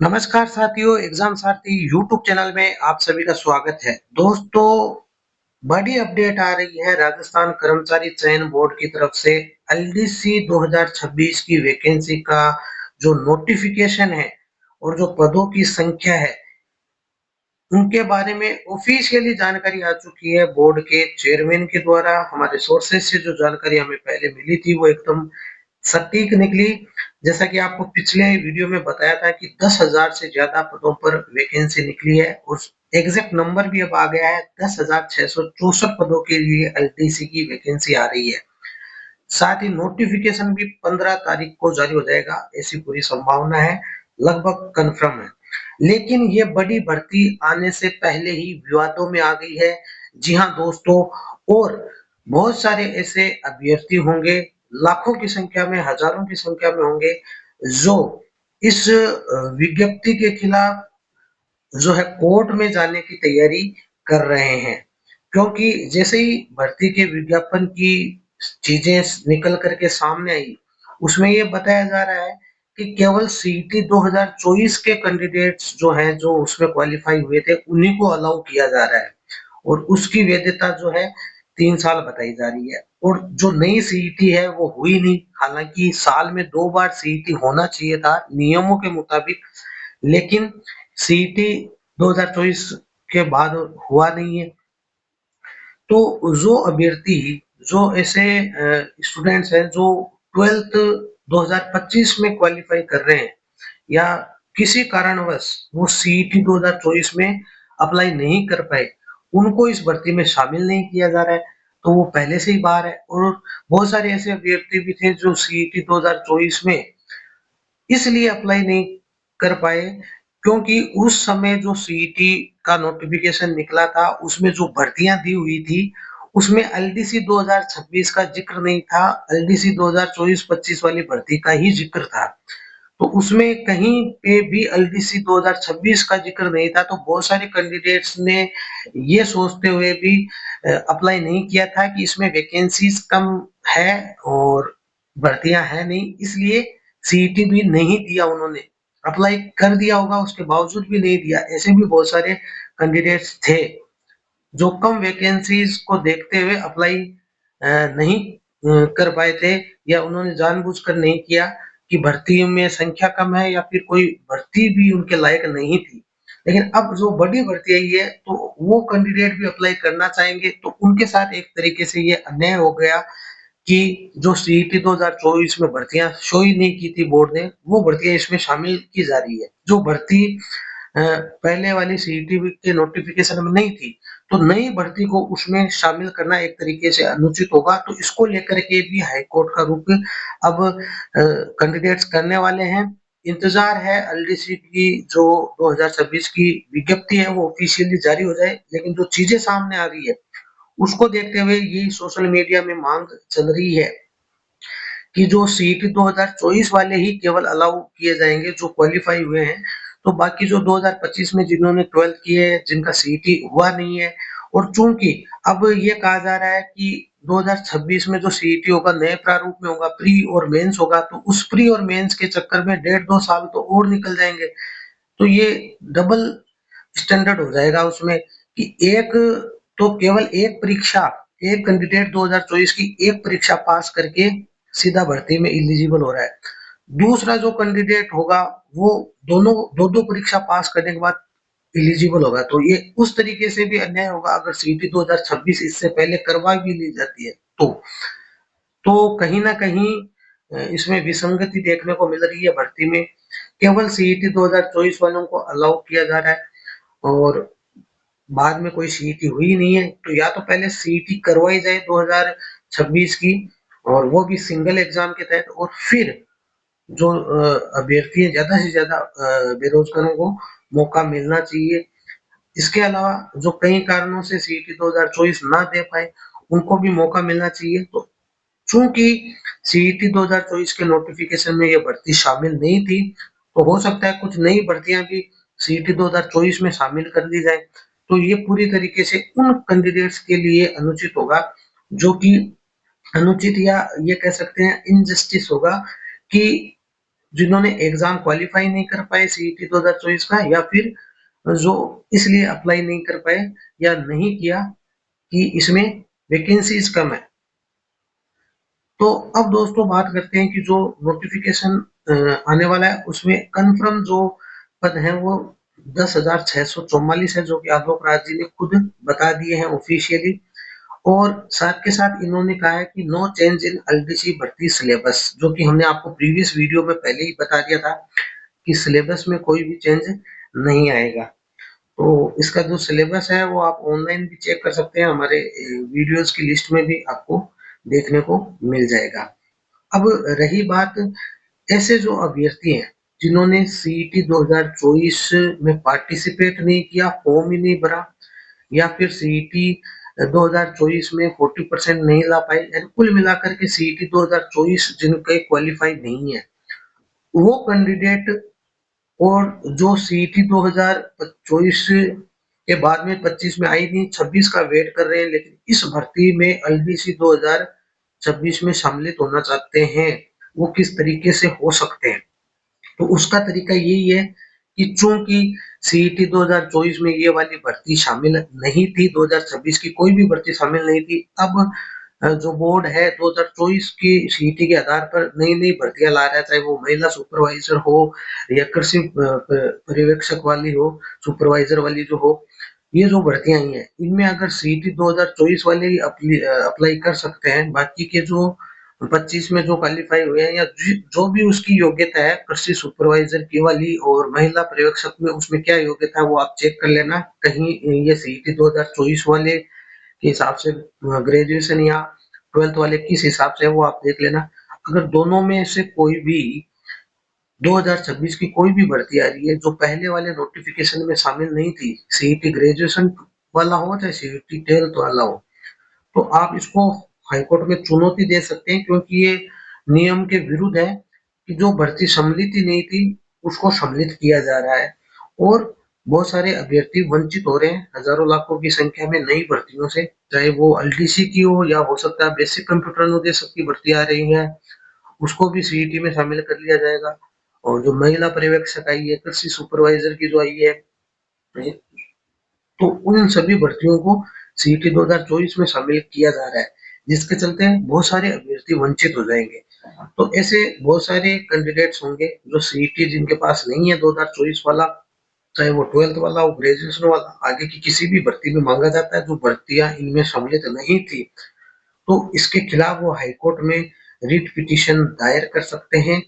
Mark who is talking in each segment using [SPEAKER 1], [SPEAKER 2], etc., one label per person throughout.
[SPEAKER 1] नमस्कार साथियों, एग्जाम सारथी YouTube channel में आप सभी का स्वागत है। दोस्तों, बड़ी अपडेट आ रही है राजस्थान कर्मचारी चयन बोर्ड की तरफ से एलडीसी 2026 की वैकेंसी का जो नोटिफिकेशन है और जो पदों की संख्या है उनके बारे में ऑफिशियली जानकारी आ चुकी है। बोर्ड के चेयरमैन के द्वारा हमारे सोर्सेज से जो जानकारी हमें पहले मिली थी वो एकदम सटीक निकली। जैसा कि आपको पिछले वीडियो में बताया था कि 10,000 से ज्यादा पदों पर वैकेंसी निकली है और एग्जैक्ट नंबर भी अब आ गया है। 10,664 पदों के लिए एलटीसी की वैकेंसी आ रही है। साथ ही नोटिफिकेशन भी 15 तारीख को जारी हो जाएगा, ऐसी पूरी संभावना है, लगभग कंफर्म है। लेकिन ये बड़ी भर्ती आने से पहले ही विवादों में आ गई है। जी हाँ दोस्तों, और बहुत सारे ऐसे अभ्यर्थी होंगे, लाखों की संख्या में, हजारों की संख्या में होंगे, जो इस विज्ञप्ति के खिलाफ जो है कोर्ट में जाने की तैयारी कर रहे हैं। क्योंकि जैसे ही भर्ती के विज्ञापन की चीजें निकल करके सामने आई, उसमें ये बताया जा रहा है कि केवल सीईटी 2024 के कैंडिडेट्स जो हैं, जो उसमें क्वालिफाई हुए थे, उन्हीं को अलाउ किया जा रहा है और उसकी वैधता जो है 3 साल बताई जा रही है। और जो नई सीईटी है वो हुई नहीं, हालांकि साल में 2 बार सीईटी होना चाहिए था नियमों के मुताबिक, लेकिन सीईटी 2024 के बाद हुआ नहीं है। तो जो अभ्यर्थी, जो ऐसे स्टूडेंट्स हैं जो 12th 2025 में क्वालिफाई कर रहे हैं या किसी कारणवश वो सीईटी 2024 में अप्लाई नहीं कर पाए, उनको इस भर्ती में शामिल नहीं किया जा रहा है, तो वो पहले से ही बाहर है। और बहुत सारे ऐसे अभ्यर्थी भी थे जो सीईटी 2024 में इसलिए अप्लाई नहीं कर पाए क्योंकि उस समय जो सीईटी का नोटिफिकेशन निकला था, उसमें जो भर्तियां दी हुई थी, उसमें एलडीसी 2026 का जिक्र नहीं था, एलडीसी 2024-25 वाली भर्ती का ही जिक्र था। तो उसमें कहीं पे भी एलडीसी 2026 का जिक्र नहीं था, तो बहुत सारे कैंडिडेट्स ने ये सोचते हुए भी अप्लाई नहीं किया था कि इसमें वैकेंसीज कम है और भर्तियां है नहीं, इसलिए सीईटी भी नहीं दिया उन्होंने। अप्लाई कर दिया होगा, उसके बावजूद भी नहीं दिया। ऐसे भी बहुत सारे कैंडिडेट्स थे जो कम वैकेंसीज को देखते हुए अप्लाई नहीं कर पाए थे, या उन्होंने जानबूझकर नहीं किया कि भर्ती में संख्या कम है या फिर कोई भर्ती भी उनके लायक नहीं थी। लेकिन अब जो बड़ी भर्ती आई है तो वो कैंडिडेट भी अप्लाई करना चाहेंगे, तो उनके साथ एक तरीके से ये अन्याय हो गया कि जो सीईटी 2024 में भर्तियां शो ही नहीं की थी बोर्ड ने, वो भर्तियां इसमें शामिल की जा रही है जो भर्ती पहले वाली सीईटी के नोटिफिकेशन में नहीं थी। तो नई भर्ती को उसमें शामिल करना एक तरीके से अनुचित होगा, तो इसको लेकर के भी हाई कोर्ट का रुख अब कैंडिडेट्स करने वाले हैं। इंतजार है एलडीसी की जो 2026 की विज्ञप्ति है वो ऑफिशियली जारी हो जाए, लेकिन जो चीजें सामने आ रही है उसको देखते हुए ये सोशल मीडिया में मांग चल रही है कि जो सीईटी 2024 वाले ही केवल अलाउ किए जाएंगे जो क्वालिफाई हुए हैं। तो बाकी जो 2025 में जिन्होंने 12th की है, जिनका सीईटी हुआ नहीं है, और चूंकि अब ये कहा जा रहा है कि 2026 में जो सीईटी होगा नए प्रारूप में होगा, प्री और मेंस होगा, तो उस प्री और मेंस के चक्कर में 1.5-2 साल तो और निकल जाएंगे। तो ये डबल स्टैंडर्ड हो जाएगा उसमें कि एक तो केवल एक परीक्षा, एक कैंडिडेट 2024 की एक परीक्षा पास करके सीधा भर्ती में एलिजिबल हो रहा है। दूसरा जो कैंडिडेट होगा वो दोनों दो दो परीक्षा पास करने के बाद एलिजिबल होगा। तो ये उस तरीके से भी अन्याय होगा अगर सीईटी 2026 इससे पहले करवा भी ली जाती है तो कहीं ना कहीं इसमें विसंगति देखने को मिल रही है भर्ती में। केवल सीईटी 2024 वालों को अलाउ किया जा रहा है और बाद में कोई सीईटी हुई नहीं है, तो या तो पहले सीईटी करवाई जाए 2026 की, और वो भी सिंगल एग्जाम के तहत, और फिर जो अभ्यर्थी है ज्यादा से ज्यादा बेरोजगारों को मौका मिलना चाहिए। इसके अलावा जो कई कारणों से सीईटी 2024 ना दे पाए उनको भी मौका मिलना चाहिए। तो चूंकि सीईटी 2024 के नोटिफिकेशन में ये भर्ती शामिल नहीं थी, तो हो सकता है कुछ नई भर्तियां भी सीईटी 2024 में शामिल कर दी जाए। तो ये पूरी तरीके से उन कैंडिडेट्स के लिए अनुचित होगा जो कि अनुचित, या ये कह सकते हैं इनजस्टिस होगा कि जिन्होंने एग्जाम क्वालिफाई नहीं कर पाए सीईटी 2024 का, या फिर जो इसलिए अप्लाई नहीं कर पाए या नहीं किया कि इसमें वैकेंसीज कम है। तो अब दोस्तों बात करते हैं कि जो नोटिफिकेशन आने वाला है उसमें कंफर्म जो पद हैं वो 10,644 है, जो कि आलोक राज जी ने खुद बता दिए हैं ऑफिशियली। और साथ के साथ इन्होंने कहा है कि नो चेंज इन एलडीसी भर्ती सिलेबस, जो कि हमने आपको प्रीवियस वीडियो में पहले ही बता दिया था कि सिलेबस में कोई भी चेंज नहीं आएगा। तो इसका जो सिलेबस है वो आप ऑनलाइन भी चेक कर सकते हैं, हमारे वीडियोस की लिस्ट में भी आपको देखने को मिल जाएगा। अब रही बात ऐसे जो अभ्यर्थी हैं जिन्होंने सीईटी 2024 में पार्टिसिपेट नहीं किया, फॉर्म ही नहीं भरा, या फिर सीईटी 2024 में 40% नहीं ला पाए, यानी कुल मिलाकर के सीईटी 2024 जिनके क्वालिफाई नहीं है, वो कैंडिडेट, और जो सीईटी 2024 के बाद में 25 में आई नहीं, 26 का वेट कर रहे हैं, लेकिन इस भर्ती में एलडीसी 2026 में सम्मिलित होना चाहते हैं, वो किस तरीके से हो सकते हैं? तो उसका तरीका यही है कि चूंकि सीईटी 2024 में ये वाली भर्ती शामिल नहीं थी, 2026 की कोई भी भर्ती शामिल नहीं थी, अब जो बोर्ड है 2024 की सीईटी के आधार पर नई नई भर्तियां ला रहा है, चाहे वो महिला सुपरवाइजर हो या कृषि पर्यवेक्षक वाली हो, सुपरवाइजर वाली जो हो, ये जो भर्तियां आई हैं इनमें अगर सीईटी 2024 वाले ही अप्लाई कर सकते हैं, बाकी के जो 25 में जो क्वालिफाई हुए हैं या जो भी उसकी योग्यता है कृषि सुपरवाइजर की वाली और महिला पर्यवेक्षक में उसमें क्या योग्यता है वो आप चेक कर लेना, कहीं ये सीईटी 2024 वाले के हिसाब से ग्रेजुएशन या 12th वाले किस हिसाब से है वो आप देख लेना। अगर दोनों में से कोई भी 2026 की कोई भी भर्ती आ रही है जो पहले वाले नोटिफिकेशन में शामिल नहीं थी, सीईटी ग्रेजुएशन वाला हो चाहे सीईटी 12th वाला हो, तो आप इसको हाईकोर्ट में चुनौती दे सकते हैं, क्योंकि ये नियम के विरुद्ध है कि जो भर्ती सम्मिलित ही नहीं थी उसको सम्मिलित किया जा रहा है, और बहुत सारे अभ्यर्थी वंचित हो रहे हैं हजारों लाखों की संख्या में नई भर्तियों से, चाहे वो एलडीसी की हो या हो सकता है बेसिक कंप्यूटर नोटिस की भर्ती आ रही है उसको भी सीईटी में शामिल कर लिया जाएगा। और जो महिला पर्यवेक्षक आई है, कृषि सुपरवाइजर की जो आई है, तो उन सभी भर्तियों को सीईटी 2024 में शामिल किया जा रहा है, जिसके चलते बहुत सारे अभ्यर्थी वंचित हो जाएंगे। तो ऐसे बहुत सारे कैंडिडेट्स होंगे जो सीईटी जिनके पास नहीं है 2024 वाला, चाहे वो 12th वाला हो, ग्रेजुएशन वाला, आगे की किसी भी भर्ती में मांगा जाता है, जो भर्तियां इनमें सम्मिलित नहीं थी, तो इसके खिलाफ वो हाईकोर्ट में रिट पिटीशन दायर कर सकते हैं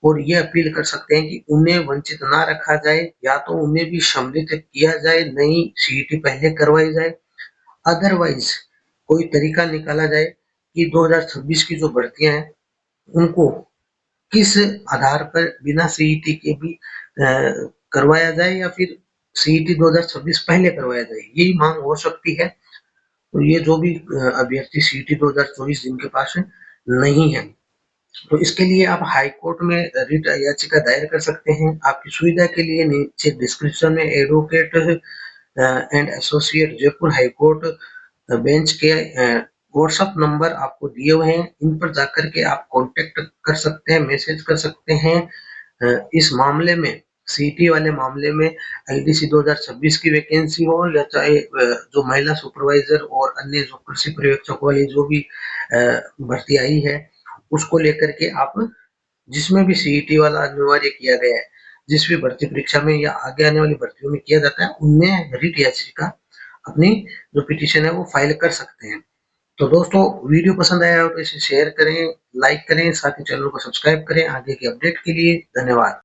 [SPEAKER 1] और ये अपील कर सकते हैं कि उन्हें वंचित ना रखा जाए, या तो उन्हें भी सम्मिलित किया जाए, नई सीईटी पहले करवाई जाए, अदरवाइज कोई तरीका निकाला जाए कि 2026 की जो भर्तियां हैं उनको किस आधार पर बिना सीईटी के भी करवाया जाए, या फिर सीईटी 2026 पहले करवाया जाए, यही मांग हो सकती है। तो ये जो भी अभ्यर्थी सीईटी 2024 जिनके पास नहीं है, तो इसके लिए आप हाई कोर्ट में रिट याचिका दायर कर सकते हैं। आपकी सुविधा के लिए नीचे डिस्क्रिप्शन में advocate and associate Jaipur high court bench के व्हाट्सएप नंबर आपको दिए हुए हैं, इन पर जाकर के आप कांटेक्ट कर सकते हैं, मैसेज कर सकते हैं। इस मामले में सीईटी वाले मामले में एलडीसी 2026 की वैकेंसी हो या चाहे जो महिला सुपरवाइजर और अन्य जो कृषि पर्यवेक्षक वाली जो भी भर्ती आई है उसको लेकर के आप जिसमें भी सीईटी वाला अनिवार्य किया गया है, जिस भी भर्ती परीक्षा में या आगे आने वाली भर्तियों में किया जाता है, उनमें रिट याचिका अपनी जो पिटीशन है वो फाइल कर सकते हैं। तो दोस्तों वीडियो पसंद आया हो तो इसे शेयर करें, लाइक करें, साथ ही चैनल को सब्सक्राइब करें आगे की अपडेट के लिए। धन्यवाद।